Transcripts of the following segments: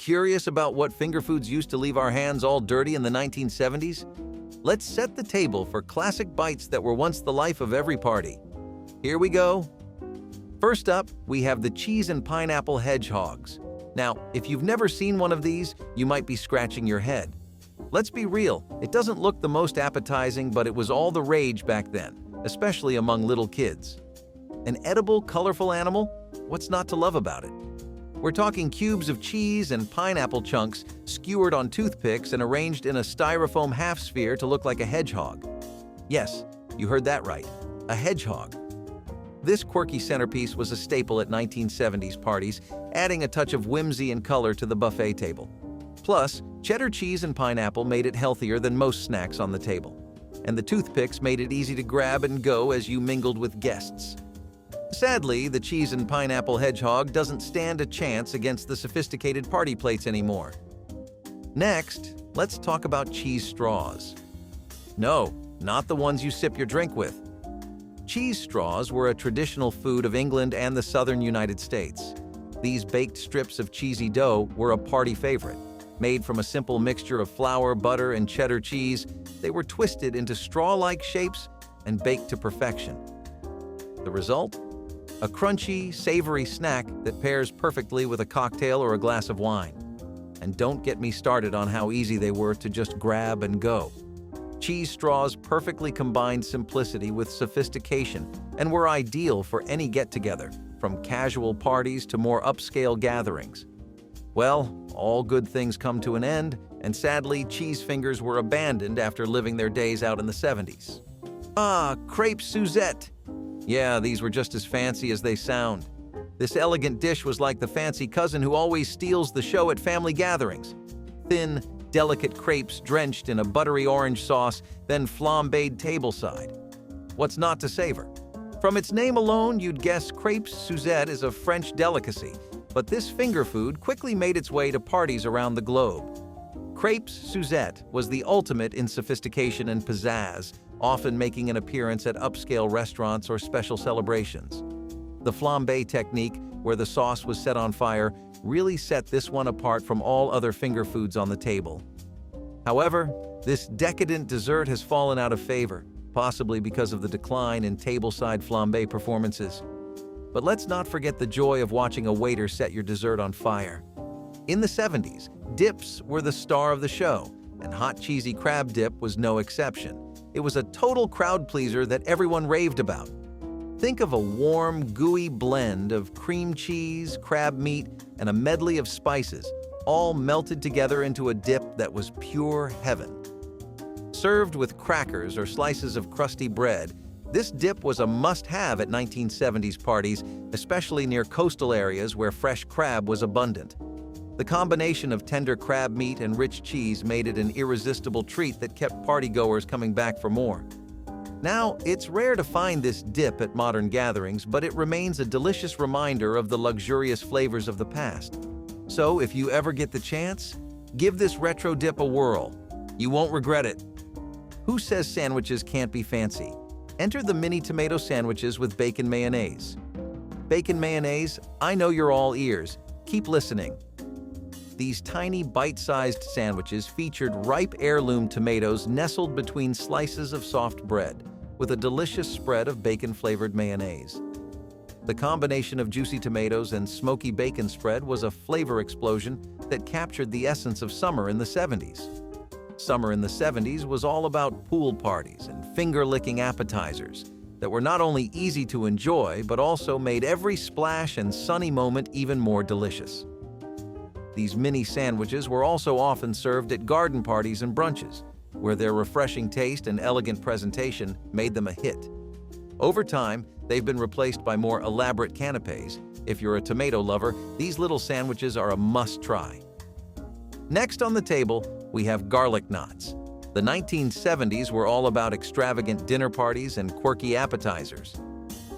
Curious about what finger foods used to leave our hands all dirty in the 1970s? Let's set the table for classic bites that were once the life of every party. Here we go. First up, we have the cheese and pineapple hedgehogs. Now, if you've never seen one of these, you might be scratching your head. Let's be real, it doesn't look the most appetizing, but it was all the rage back then, especially among little kids. An edible, colorful animal? What's not to love about it? We're talking cubes of cheese and pineapple chunks skewered on toothpicks and arranged in a styrofoam half-sphere to look like a hedgehog. Yes, you heard that right, a hedgehog. This quirky centerpiece was a staple at 1970s parties, adding a touch of whimsy and color to the buffet table. Plus, cheddar cheese and pineapple made it healthier than most snacks on the table. And the toothpicks made it easy to grab and go as you mingled with guests. Sadly, the cheese and pineapple hedgehog doesn't stand a chance against the sophisticated party plates anymore. Next, let's talk about cheese straws. No, not the ones you sip your drink with. Cheese straws were a traditional food of England and the southern United States. These baked strips of cheesy dough were a party favorite. Made from a simple mixture of flour, butter, and cheddar cheese, they were twisted into straw-like shapes and baked to perfection. The result? A crunchy, savory snack that pairs perfectly with a cocktail or a glass of wine. And don't get me started on how easy they were to just grab and go. Cheese straws perfectly combined simplicity with sophistication and were ideal for any get-together, from casual parties to more upscale gatherings. Well, all good things come to an end, and sadly, cheese fingers were abandoned after living their days out in the 70s. Ah, Crepes Suzette! Yeah, these were just as fancy as they sound. This elegant dish was like the fancy cousin who always steals the show at family gatherings. Thin, delicate crepes drenched in a buttery orange sauce, then flambéed tableside. What's not to savor? From its name alone, you'd guess Crepes Suzette is a French delicacy, but this finger food quickly made its way to parties around the globe. Crepes Suzette was the ultimate in sophistication and pizzazz, often making an appearance at upscale restaurants or special celebrations. The flambé technique, where the sauce was set on fire, really set this one apart from all other finger foods on the table. However, this decadent dessert has fallen out of favor, possibly because of the decline in tableside flambé performances. But let's not forget the joy of watching a waiter set your dessert on fire. In the 70s, dips were the star of the show, and hot cheesy crab dip was no exception. It was a total crowd pleaser that everyone raved about. Think of a warm, gooey blend of cream cheese, crab meat, and a medley of spices, all melted together into a dip that was pure heaven. Served with crackers or slices of crusty bread, this dip was a must-have at 1970s parties, especially near coastal areas where fresh crab was abundant. The combination of tender crab meat and rich cheese made it an irresistible treat that kept partygoers coming back for more. Now, it's rare to find this dip at modern gatherings, but it remains a delicious reminder of the luxurious flavors of the past. So, if you ever get the chance, give this retro dip a whirl. You won't regret it. Who says sandwiches can't be fancy? Enter the mini tomato sandwiches with bacon mayonnaise. Bacon mayonnaise, I know you're all ears. Keep listening. These tiny, bite-sized sandwiches featured ripe heirloom tomatoes nestled between slices of soft bread, with a delicious spread of bacon-flavored mayonnaise. The combination of juicy tomatoes and smoky bacon spread was a flavor explosion that captured the essence of summer in the 70s. Summer in the 70s was all about pool parties and finger-licking appetizers that were not only easy to enjoy, but also made every splash and sunny moment even more delicious. These mini sandwiches were also often served at garden parties and brunches, where their refreshing taste and elegant presentation made them a hit. Over time, they've been replaced by more elaborate canapés. If you're a tomato lover, these little sandwiches are a must-try. Next on the table, we have garlic knots. The 1970s were all about extravagant dinner parties and quirky appetizers.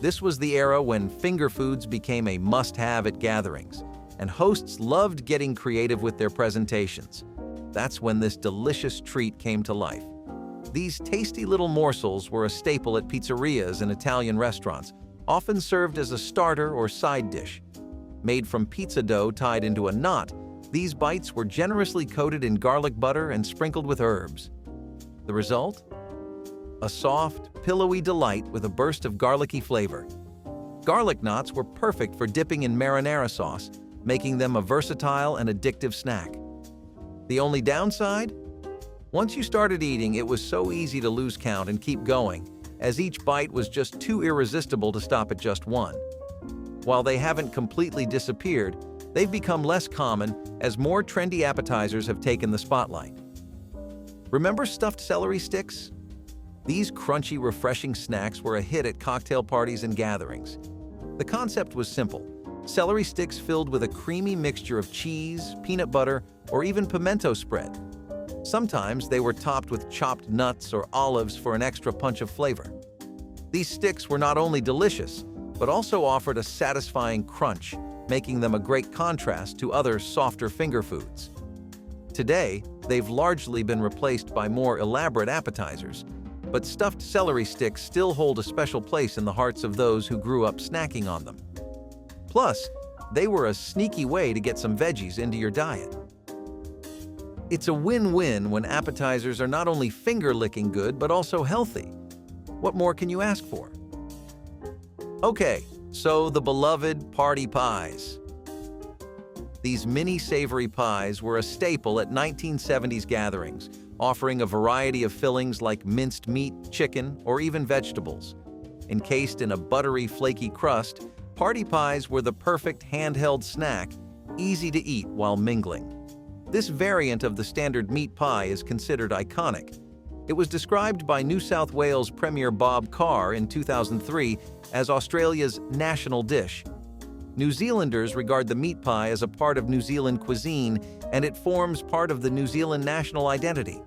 This was the era when finger foods became a must-have at gatherings, and hosts loved getting creative with their presentations. That's when this delicious treat came to life. These tasty little morsels were a staple at pizzerias and Italian restaurants, often served as a starter or side dish. Made from pizza dough tied into a knot, These bites were generously coated in garlic butter and sprinkled with herbs. The result? A soft, pillowy delight with a burst of garlicky flavor. Garlic knots were perfect for dipping in marinara sauce, making them a versatile and addictive snack. The only downside? Once you started eating, it was so easy to lose count and keep going, as each bite was just too irresistible to stop at just one. While they haven't completely disappeared, they've become less common as more trendy appetizers have taken the spotlight. Remember stuffed celery sticks? These crunchy, refreshing snacks were a hit at cocktail parties and gatherings. The concept was simple: celery sticks filled with a creamy mixture of cheese, peanut butter, or even pimento spread. Sometimes they were topped with chopped nuts or olives for an extra punch of flavor. These sticks were not only delicious, but also offered a satisfying crunch, making them a great contrast to other softer finger foods. Today, they've largely been replaced by more elaborate appetizers, but stuffed celery sticks still hold a special place in the hearts of those who grew up snacking on them. Plus, they were a sneaky way to get some veggies into your diet. It's a win-win when appetizers are not only finger-licking good, but also healthy. What more can you ask for? Okay, so the beloved party pies. These mini savory pies were a staple at 1970s gatherings, offering a variety of fillings like minced meat, chicken, or even vegetables. Encased in a buttery, flaky crust, party pies were the perfect handheld snack, easy to eat while mingling. This variant of the standard meat pie is considered iconic. It was described by New South Wales Premier Bob Carr in 2003 as Australia's national dish. New Zealanders regard the meat pie as a part of New Zealand cuisine, and it forms part of the New Zealand national identity.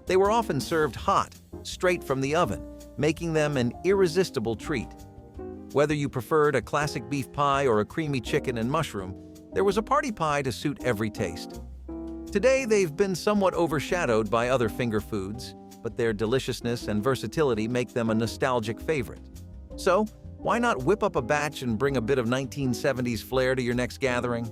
They were often served hot, straight from the oven, making them an irresistible treat. Whether you preferred a classic beef pie or a creamy chicken and mushroom, there was a party pie to suit every taste. Today, they've been somewhat overshadowed by other finger foods, but their deliciousness and versatility make them a nostalgic favorite. So, why not whip up a batch and bring a bit of 1970s flair to your next gathering?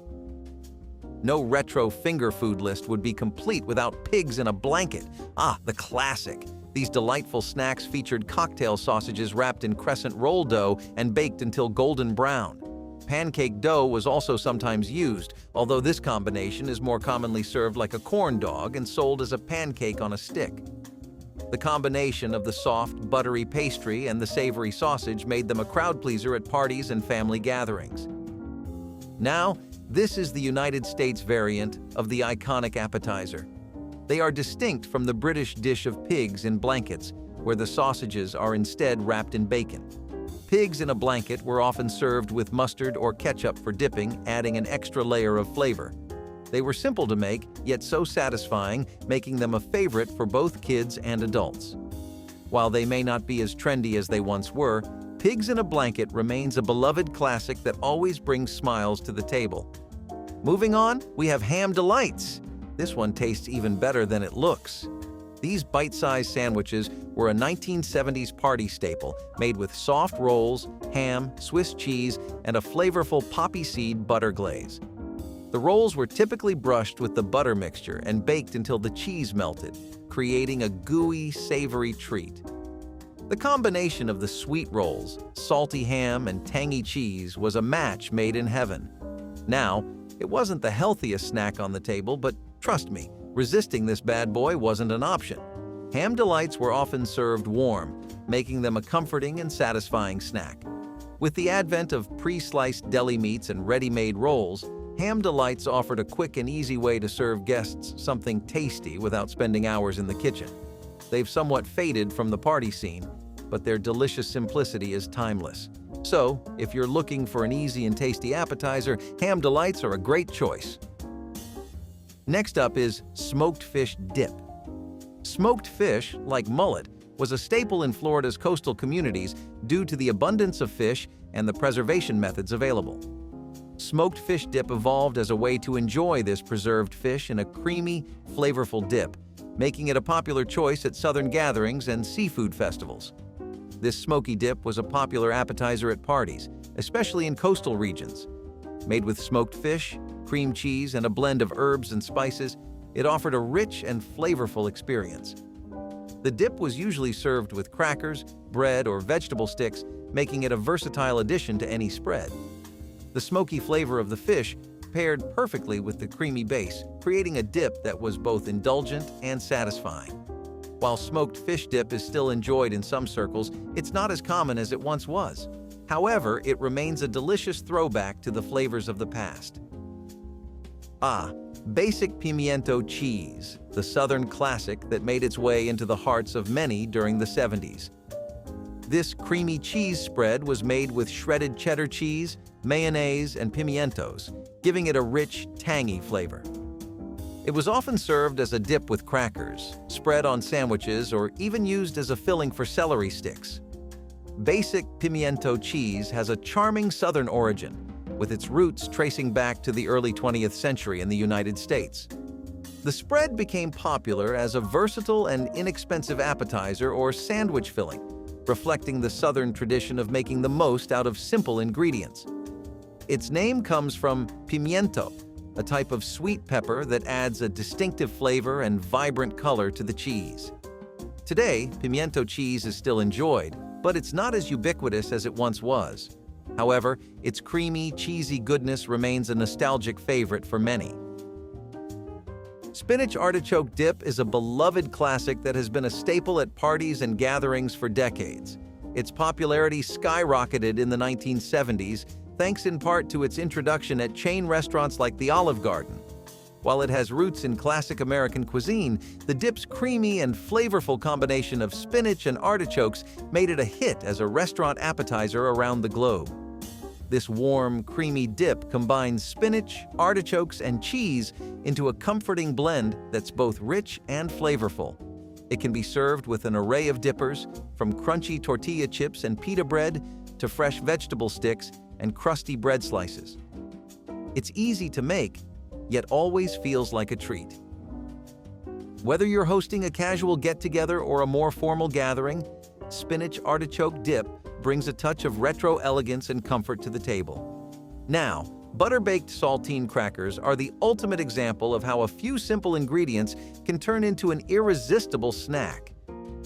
No retro finger food list would be complete without pigs in a blanket. Ah, the classic. These delightful snacks featured cocktail sausages wrapped in crescent roll dough and baked until golden brown. Pancake dough was also sometimes used, although this combination is more commonly served like a corn dog and sold as a pancake on a stick. The combination of the soft, buttery pastry and the savory sausage made them a crowd pleaser at parties and family gatherings. Now, this is the United States variant of the iconic appetizer. They are distinct from the British dish of pigs in blankets, where the sausages are instead wrapped in bacon. Pigs in a blanket were often served with mustard or ketchup for dipping, adding an extra layer of flavor. They were simple to make, yet so satisfying, making them a favorite for both kids and adults. While they may not be as trendy as they once were, pigs in a blanket remains a beloved classic that always brings smiles to the table. Moving on, we have ham delights. This one tastes even better than it looks. These bite-sized sandwiches were a 1970s party staple, made with soft rolls, ham, Swiss cheese, and a flavorful poppy seed butter glaze. The rolls were typically brushed with the butter mixture and baked until the cheese melted, creating a gooey, savory treat. The combination of the sweet rolls, salty ham, and tangy cheese was a match made in heaven. Now, it wasn't the healthiest snack on the table, but trust me, resisting this bad boy wasn't an option. Ham delights were often served warm, making them a comforting and satisfying snack. With the advent of pre-sliced deli meats and ready-made rolls, ham delights offered a quick and easy way to serve guests something tasty without spending hours in the kitchen. They've somewhat faded from the party scene, but their delicious simplicity is timeless. So, if you're looking for an easy and tasty appetizer, ham delights are a great choice. Next up is smoked fish dip. Smoked fish, like mullet, was a staple in Florida's coastal communities due to the abundance of fish and the preservation methods available. Smoked fish dip evolved as a way to enjoy this preserved fish in a creamy, flavorful dip, making it a popular choice at southern gatherings and seafood festivals. This smoky dip was a popular appetizer at parties, especially in coastal regions. Made with smoked fish, cream cheese, and a blend of herbs and spices, it offered a rich and flavorful experience. The dip was usually served with crackers, bread, or vegetable sticks, making it a versatile addition to any spread. The smoky flavor of the fish paired perfectly with the creamy base, creating a dip that was both indulgent and satisfying. While smoked fish dip is still enjoyed in some circles, it's not as common as it once was. However, it remains a delicious throwback to the flavors of the past. Basic pimento cheese, the Southern classic that made its way into the hearts of many during the 70s. This creamy cheese spread was made with shredded cheddar cheese, mayonnaise, and pimientos, giving it a rich, tangy flavor. It was often served as a dip with crackers, spread on sandwiches, or even used as a filling for celery sticks. Basic pimento cheese has a charming Southern origin, with its roots tracing back to the early 20th century in the United States. The spread became popular as a versatile and inexpensive appetizer or sandwich filling, reflecting the Southern tradition of making the most out of simple ingredients. Its name comes from pimento, a type of sweet pepper that adds a distinctive flavor and vibrant color to the cheese. Today, pimento cheese is still enjoyed, but it's not as ubiquitous as it once was. However, its creamy, cheesy goodness remains a nostalgic favorite for many. Spinach Artichoke Dip is a beloved classic that has been a staple at parties and gatherings for decades. Its popularity skyrocketed in the 1970s, thanks in part to its introduction at chain restaurants like the Olive Garden. While it has roots in classic American cuisine, the dip's creamy and flavorful combination of spinach and artichokes made it a hit as a restaurant appetizer around the globe. This warm, creamy dip combines spinach, artichokes, and cheese into a comforting blend that's both rich and flavorful. It can be served with an array of dippers, from crunchy tortilla chips and pita bread to fresh vegetable sticks and crusty bread slices. It's easy to make, yet always feels like a treat. Whether you're hosting a casual get-together or a more formal gathering, Spinach Artichoke Dip brings a touch of retro elegance and comfort to the table. Now, butter-baked saltine crackers are the ultimate example of how a few simple ingredients can turn into an irresistible snack.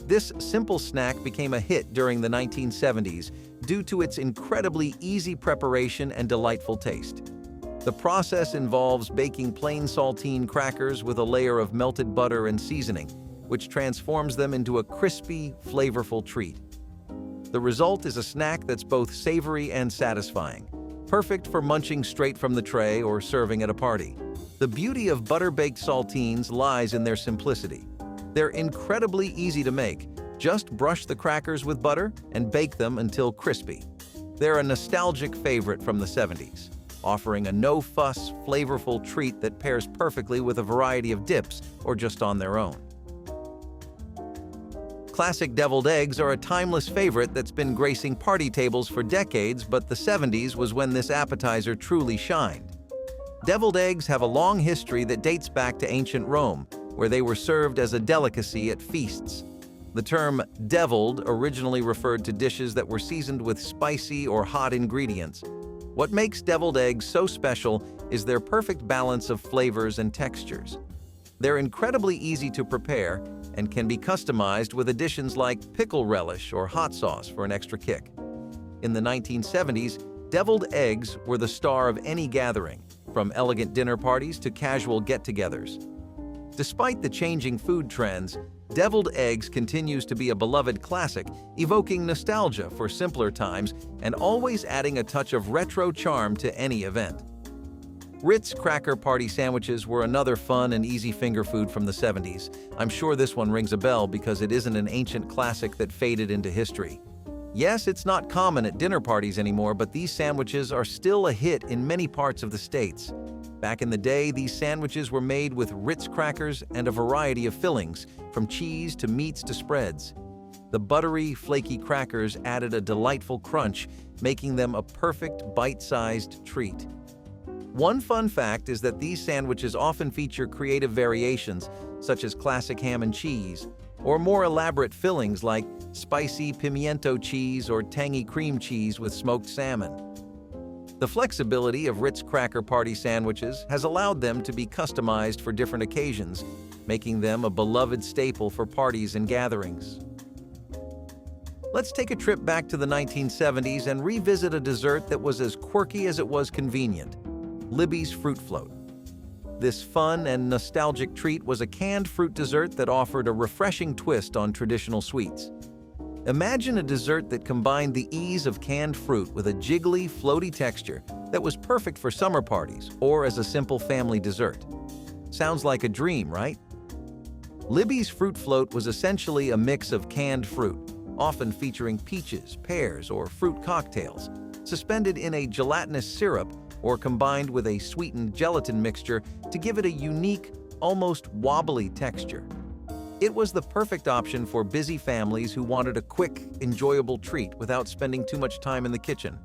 This simple snack became a hit during the 1970s due to its incredibly easy preparation and delightful taste. The process involves baking plain saltine crackers with a layer of melted butter and seasoning, which transforms them into a crispy, flavorful treat. The result is a snack that's both savory and satisfying, perfect for munching straight from the tray or serving at a party. The beauty of butter-baked saltines lies in their simplicity. They're incredibly easy to make. Just brush the crackers with butter and bake them until crispy. They're a nostalgic favorite from the 70s, offering a no-fuss, flavorful treat that pairs perfectly with a variety of dips or just on their own. Classic deviled eggs are a timeless favorite that's been gracing party tables for decades, but the 70s was when this appetizer truly shined. Deviled eggs have a long history that dates back to ancient Rome, where they were served as a delicacy at feasts. The term deviled originally referred to dishes that were seasoned with spicy or hot ingredients. What makes deviled eggs so special is their perfect balance of flavors and textures. They're incredibly easy to prepare and can be customized with additions like pickle relish or hot sauce for an extra kick. In the 1970s, deviled eggs were the star of any gathering, from elegant dinner parties to casual get-togethers. Despite the changing food trends, deviled eggs continues to be a beloved classic, evoking nostalgia for simpler times and always adding a touch of retro charm to any event. Ritz cracker party sandwiches were another fun and easy finger food from the 70s. I'm sure this one rings a bell because it isn't an ancient classic that faded into history. Yes, it's not common at dinner parties anymore, but these sandwiches are still a hit in many parts of the States. Back in the day, these sandwiches were made with Ritz crackers and a variety of fillings, from cheese to meats to spreads. The buttery, flaky crackers added a delightful crunch, making them a perfect bite-sized treat. One fun fact is that these sandwiches often feature creative variations, such as classic ham and cheese, or more elaborate fillings like spicy pimento cheese or tangy cream cheese with smoked salmon. The flexibility of Ritz cracker party sandwiches has allowed them to be customized for different occasions, making them a beloved staple for parties and gatherings. Let's take a trip back to the 1970s and revisit a dessert that was as quirky as it was convenient: Libbys fruit float. This fun and nostalgic treat was a canned fruit dessert that offered a refreshing twist on traditional sweets. Imagine a dessert that combined the ease of canned fruit with a jiggly, floaty texture that was perfect for summer parties or as a simple family dessert. Sounds like a dream, right? Libbys fruit float was essentially a mix of canned fruit, often featuring peaches, pears, or fruit cocktails, suspended in a gelatinous syrup or combined with a sweetened gelatin mixture to give it a unique, almost wobbly texture. It was the perfect option for busy families who wanted a quick, enjoyable treat without spending too much time in the kitchen.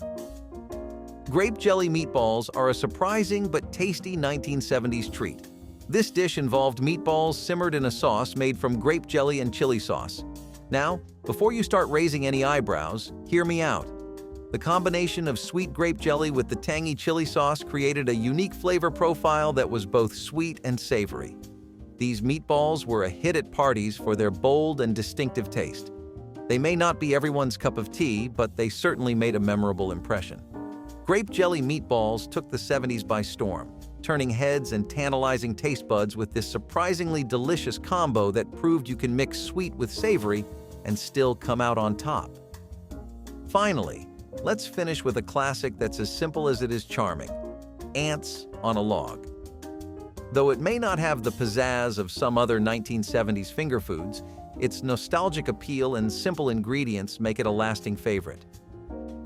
Grape jelly meatballs are a surprising but tasty 1970s treat. This dish involved meatballs simmered in a sauce made from grape jelly and chili sauce. Now, before you start raising any eyebrows, hear me out. The combination of sweet grape jelly with the tangy chili sauce created a unique flavor profile that was both sweet and savory. These meatballs were a hit at parties for their bold and distinctive taste. They may not be everyone's cup of tea, but they certainly made a memorable impression. Grape jelly meatballs took the 70s by storm, turning heads and tantalizing taste buds with this surprisingly delicious combo that proved you can mix sweet with savory and still come out on top. Finally, let's finish with a classic that's as simple as it is charming: ants on a log. Though it may not have the pizzazz of some other 1970s finger foods, its nostalgic appeal and simple ingredients make it a lasting favorite.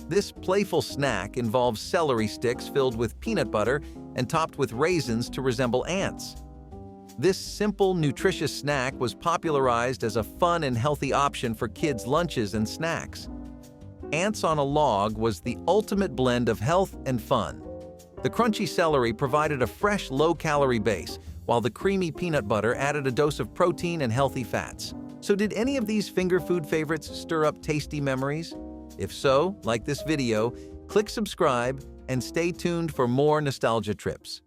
This playful snack involves celery sticks filled with peanut butter and topped with raisins to resemble ants. This simple, nutritious snack was popularized as a fun and healthy option for kids' lunches and snacks. Ants on a log was the ultimate blend of health and fun. The crunchy celery provided a fresh, low-calorie base, while the creamy peanut butter added a dose of protein and healthy fats. So did any of these finger food favorites stir up tasty memories? If so, like this video, click subscribe and stay tuned for more nostalgia trips.